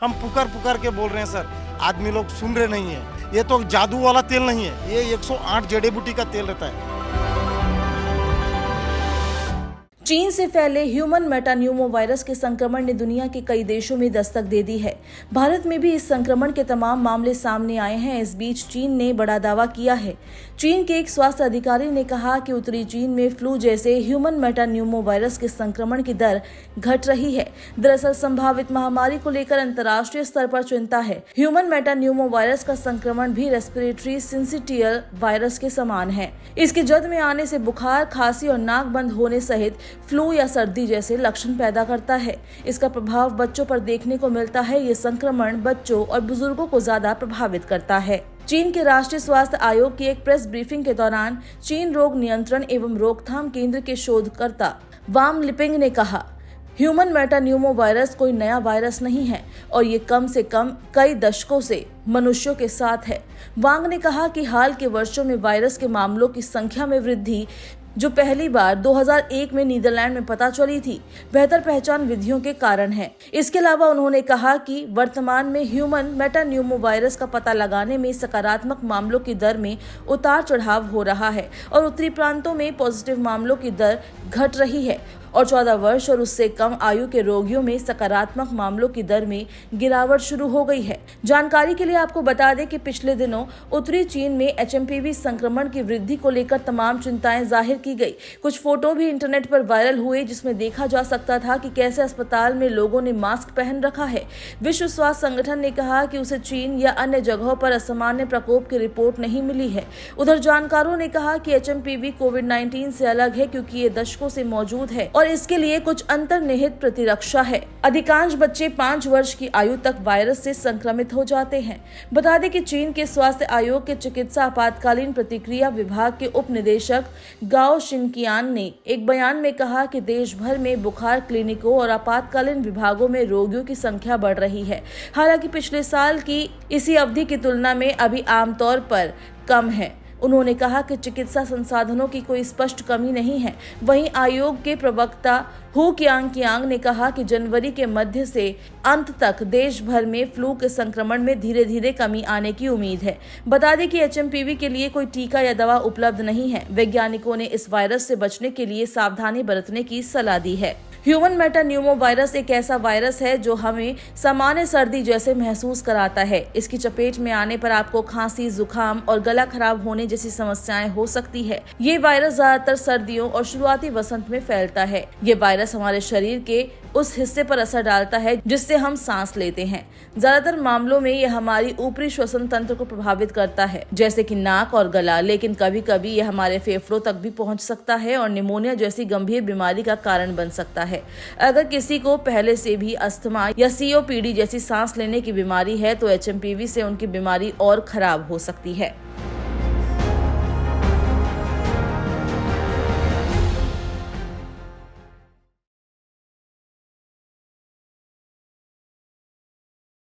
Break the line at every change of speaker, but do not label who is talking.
हम पुकार पुकार के बोल रहे हैं सर, आदमी लोग सुन रहे नहीं है। ये तो जादू वाला तेल नहीं है, ये 108 जड़ी बूटी का तेल रहता है।
चीन से फैले ह्यूमन मेटान्यूमो वायरस के संक्रमण ने दुनिया के कई देशों में दस्तक दे दी है। भारत में भी इस संक्रमण के तमाम मामले सामने आए हैं। इस बीच चीन ने बड़ा दावा किया है। चीन के एक स्वास्थ्य अधिकारी ने कहा कि उत्तरी चीन में फ्लू जैसे ह्यूमन मेटान्यूमो वायरस के संक्रमण की दर घट रही है। दरअसल संभावित महामारी को लेकर अंतर्राष्ट्रीय स्तर पर चिंता है। ह्यूमन मेटान्यूमो वायरस का संक्रमण भी रेस्पिरेटरी सिंसिटियल वायरस के समान है। इसकी जद में आने से बुखार, खांसी और नाक बंद होने सहित फ्लू या सर्दी जैसे लक्षण पैदा करता है। इसका प्रभाव बच्चों पर देखने को मिलता है। ये संक्रमण बच्चों और बुजुर्गों को ज्यादा प्रभावित करता है। चीन के राष्ट्रीय स्वास्थ्य आयोग की एक प्रेस ब्रीफिंग के दौरान चीन रोग नियंत्रण एवं रोकथाम केंद्र के शोधकर्ता वांग लिपिंग ने कहा, ह्यूमन मेटान्यूमो वायरस कोई नया वायरस नहीं है और ये कम से कम कई दशकों से मनुष्यों के साथ है। वांग ने कहा कि हाल के वर्षों में वायरस के मामलों की संख्या में वृद्धि, जो पहली बार 2001 में नीदरलैंड में पता चली थी, बेहतर पहचान विधियों के कारण है। इसके अलावा उन्होंने कहा कि वर्तमान में ह्यूमन मेटान्यूमो वायरस का पता लगाने में सकारात्मक मामलों की दर में उतार चढ़ाव हो रहा है और उत्तरी प्रांतों में पॉजिटिव मामलों की दर घट रही है और 14 वर्ष और उससे कम आयु के रोगियों में सकारात्मक मामलों की दर में गिरावट शुरू हो गई है। जानकारी के लिए आपको बता दें कि पिछले दिनों उत्तरी चीन में HMPV संक्रमण की वृद्धि को लेकर तमाम चिंताएं जाहिर की गई। कुछ फोटो भी इंटरनेट पर वायरल हुए जिसमें देखा जा सकता था कि कैसे अस्पताल में लोगों ने मास्क पहन रखा है। विश्व स्वास्थ्य संगठन ने कहा कि उसे चीन या अन्य जगहों पर असामान्य प्रकोप की रिपोर्ट नहीं मिली है। उधर जानकारों ने कहा कि HMPV कोविड-19 से अलग है क्योंकि ये दशकों से मौजूद है और इसके लिए कुछ अंतर्निहित प्रतिरक्षा है। अधिकांश बच्चे 5 वर्ष की आयु तक वायरस से संक्रमित हो जाते हैं। बता दें कि चीन के स्वास्थ्य आयोग के चिकित्सा आपातकालीन प्रतिक्रिया विभाग के उप निदेशक गाओ शिनकियान ने एक बयान में कहा कि देश भर में बुखार क्लिनिकों और आपातकालीन विभागों में रोगियों की संख्या बढ़ रही है। हालांकि पिछले साल की इसी अवधि की तुलना में अभी आमतौर पर कम है। उन्होंने कहा कि चिकित्सा संसाधनों की कोई स्पष्ट कमी नहीं है। वहीं आयोग के प्रवक्ता हु कियांग ने कहा कि जनवरी के मध्य से अंत तक देश भर में फ्लू के संक्रमण में धीरे धीरे कमी आने की उम्मीद है। बता दें कि HMPV के लिए कोई टीका या दवा उपलब्ध नहीं है। वैज्ञानिकों ने इस वायरस से बचने के लिए सावधानी बरतने की सलाह दी है। ह्यूमन मेटान्यूमो वायरस एक ऐसा वायरस है जो हमें सामान्य सर्दी जैसे महसूस कराता है। इसकी चपेट में आने पर आपको खांसी, जुकाम और गला खराब होने जैसी समस्याएं हो सकती है। ये वायरस ज्यादातर सर्दियों और शुरुआती वसंत में फैलता है। ये वायरस हमारे शरीर के उस हिस्से पर असर डालता है जिससे हम सांस लेते हैं। ज्यादातर मामलों में यह हमारी ऊपरी श्वसन तंत्र को प्रभावित करता है, जैसे कि नाक और गला, लेकिन कभी कभी यह हमारे फेफड़ों तक भी पहुंच सकता है और निमोनिया जैसी गंभीर बीमारी का कारण बन सकता है। अगर किसी को पहले से भी अस्थमा या COPD जैसी सांस लेने की बीमारी है तो HMPV से उनकी बीमारी और खराब हो सकती है।